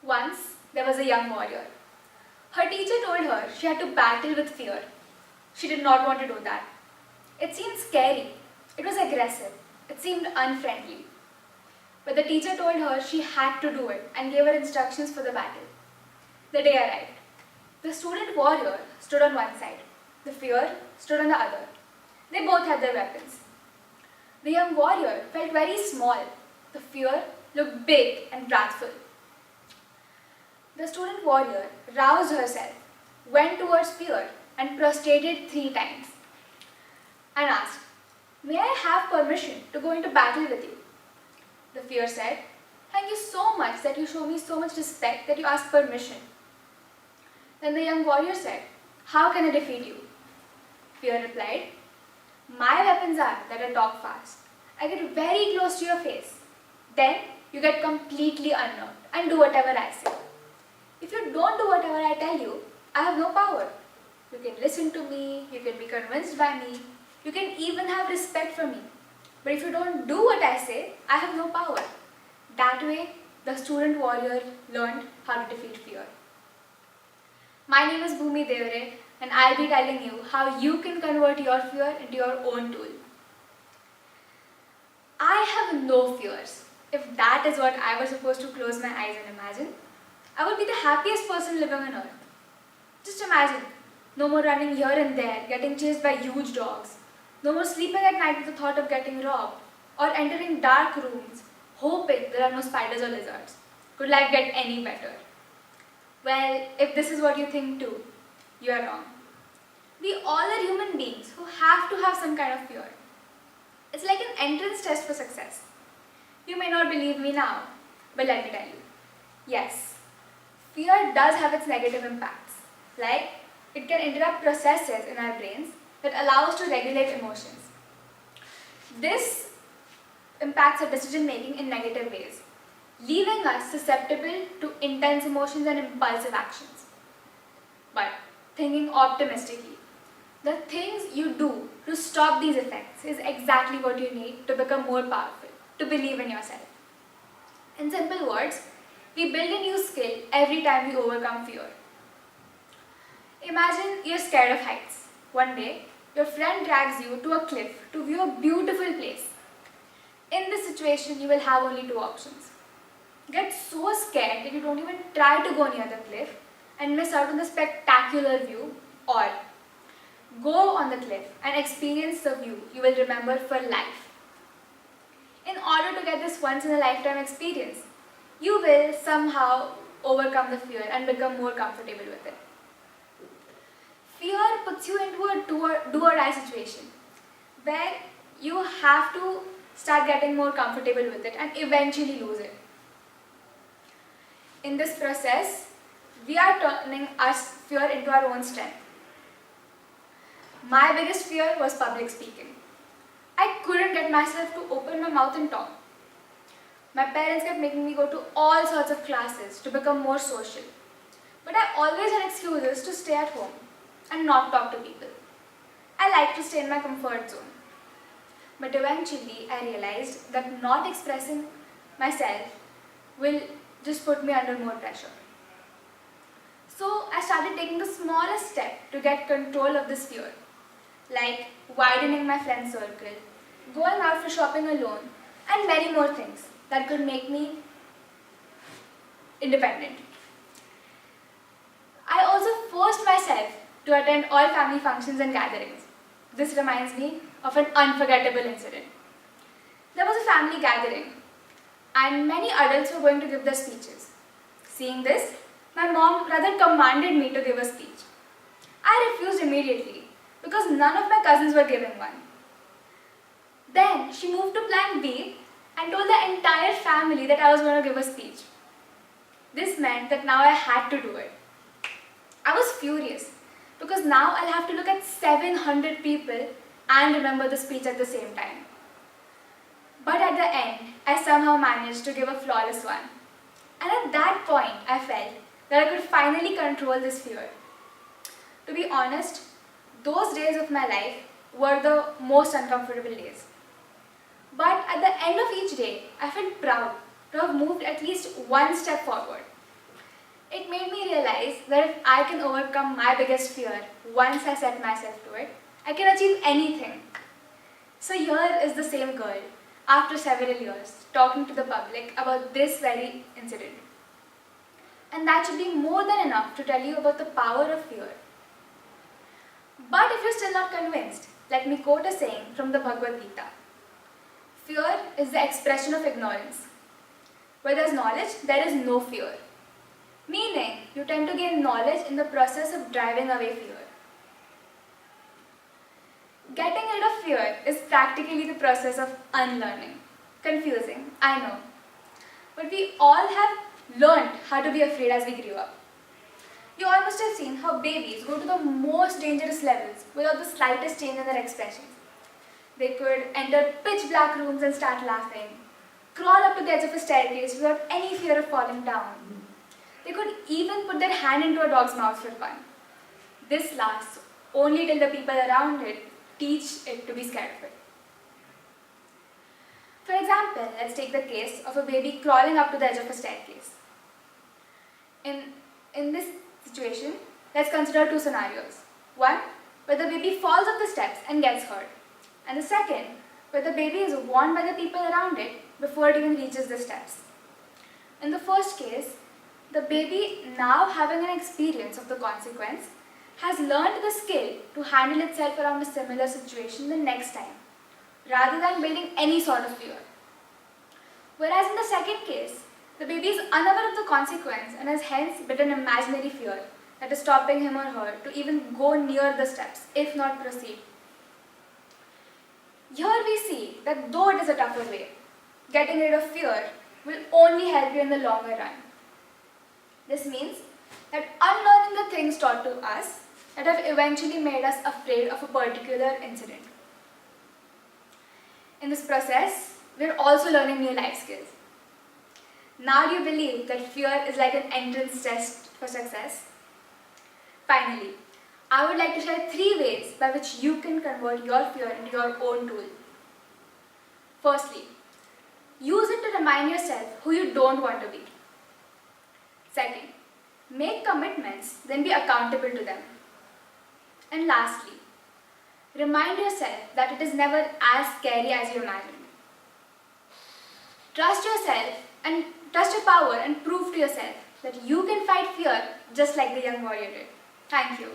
Once, there was a young warrior. Her teacher told her she had to battle with fear. She did not want to do that. It seemed scary. It was aggressive. It seemed unfriendly. But the teacher told her she had to do it and gave her instructions for the battle. The day arrived. The student warrior stood on one side. The fear stood on the other. They both had their weapons. The young warrior felt very small. The fear looked big and wrathful. The student warrior roused herself, went towards fear and prostrated 3 times and asked, "May I have permission to go into battle with you?" The fear said, "Thank you so much that you show me so much respect that you ask permission." Then the young warrior said, "How can I defeat you?" Fear replied, "My weapons are that I talk fast. I get very close to your face. Then you get completely unnerved and do whatever I say. If you don't do whatever I tell you, I have no power. You can listen to me, you can be convinced by me, you can even have respect for me. But if you don't do what I say, I have no power." That way, the student warrior learned how to defeat fear. My name is Bhumi Deore, and I'll be telling you how you can convert your fear into your own tool. I have no fears. If that is what I was supposed to close my eyes and imagine, I would be the happiest person living on earth. Just imagine, no more running here and there, getting chased by huge dogs. No more sleeping at night with the thought of getting robbed, or entering dark rooms, hoping there are no spiders or lizards. Could life get any better? Well, if this is what you think too, you are wrong. We all are human beings who have to have some kind of fear. It's like an entrance test for success. You may not believe me now, but let me tell you. Yes, fear does have its negative impacts. Like, it can interrupt processes in our brains that allow us to regulate emotions. This impacts our decision making in negative ways, leaving us susceptible to intense emotions and impulsive actions. But thinking optimistically, the things you do to stop these effects is exactly what you need to become more powerful, to believe in yourself. In simple words, we build a new skill every time we overcome fear. Imagine you're scared of heights. One day, your friend drags you to a cliff to view a beautiful place. In this situation, you will have only 2 options. Get so scared that you don't even try to go near the cliff and miss out on the spectacular view, or go on the cliff and experience the view you will remember for life. In order to get this once-in-a-lifetime experience, you will somehow overcome the fear and become more comfortable with it. Fear puts you into a do-or-die situation where you have to start getting more comfortable with it and eventually lose it. In this process, we are turning our fear into our own strength. My biggest fear was public speaking. I couldn't get myself to open my mouth and talk. My parents kept making me go to all sorts of classes to become more social. But I always had excuses to stay at home and not talk to people. I like to stay in my comfort zone. But eventually I realized that not expressing myself will just put me under more pressure. So I started taking the smallest step to get control of this fear, like widening my friend circle, going out for shopping alone, and many more things that could make me independent. I also forced myself to attend all family functions and gatherings. This reminds me of an unforgettable incident. There was a family gathering, and many adults were going to give their speeches. Seeing this, my mom rather commanded me to give a speech. I refused immediately because none of my cousins were giving one. Then she moved to plan B and told the entire family that I was going to give a speech. This meant that now I had to do it. I was furious because now I'll have to look at 700 people and remember the speech at the same time. But at the end, I somehow managed to give a flawless one. And at that point, I felt that I could finally control this fear. To be honest, those days of my life were the most uncomfortable days. But at the end of each day, I felt proud to have moved at least one step forward. It made me realize that if I can overcome my biggest fear once I set myself to it, I can achieve anything. So here is the same girl, after several years, talking to the public about this very incident. And that should be more than enough to tell you about the power of fear. But if you're still not convinced, let me quote a saying from the Bhagavad Gita. Fear is the expression of ignorance. Where there's knowledge, there is no fear. Meaning, you tend to gain knowledge in the process of driving away fear. Getting rid of fear is practically the process of unlearning. Confusing, I know. But we all have learned how to be afraid as we grew up. You all must have seen how babies go to the most dangerous levels without the slightest change in their expressions. They could enter pitch black rooms and start laughing, crawl up to the edge of a staircase without any fear of falling down. They could even put their hand into a dog's mouth for fun. This lasts only till the people around it teach it to be scared of it. For example, let's take the case of a baby crawling up to the edge of a staircase. In this situation, let's consider two scenarios. One, where the baby falls up the steps and gets hurt. And the second, where the baby is warned by the people around it before it even reaches the steps. In the first case, the baby, now having an experience of the consequence, has learned the skill to handle itself around a similar situation the next time, rather than building any sort of fear. Whereas in the second case, the baby is unaware of the consequence and has hence built an imaginary fear that is stopping him or her to even go near the steps, if not proceed. Here we see that though it is a tougher way, getting rid of fear will only help you in the longer run. This means that unlearning the things taught to us that have eventually made us afraid of a particular incident. In this process, we are also learning new life skills. Now do you believe that fear is like an entrance test for success? Finally, I would like to share 3 ways by which you can convert your fear into your own tool. Firstly, use it to remind yourself who you don't want to be. Second, make commitments, then be accountable to them. And lastly, remind yourself that it is never as scary as you imagined. Trust yourself and trust your power and prove to yourself that you can fight fear just like the young warrior did. Thank you.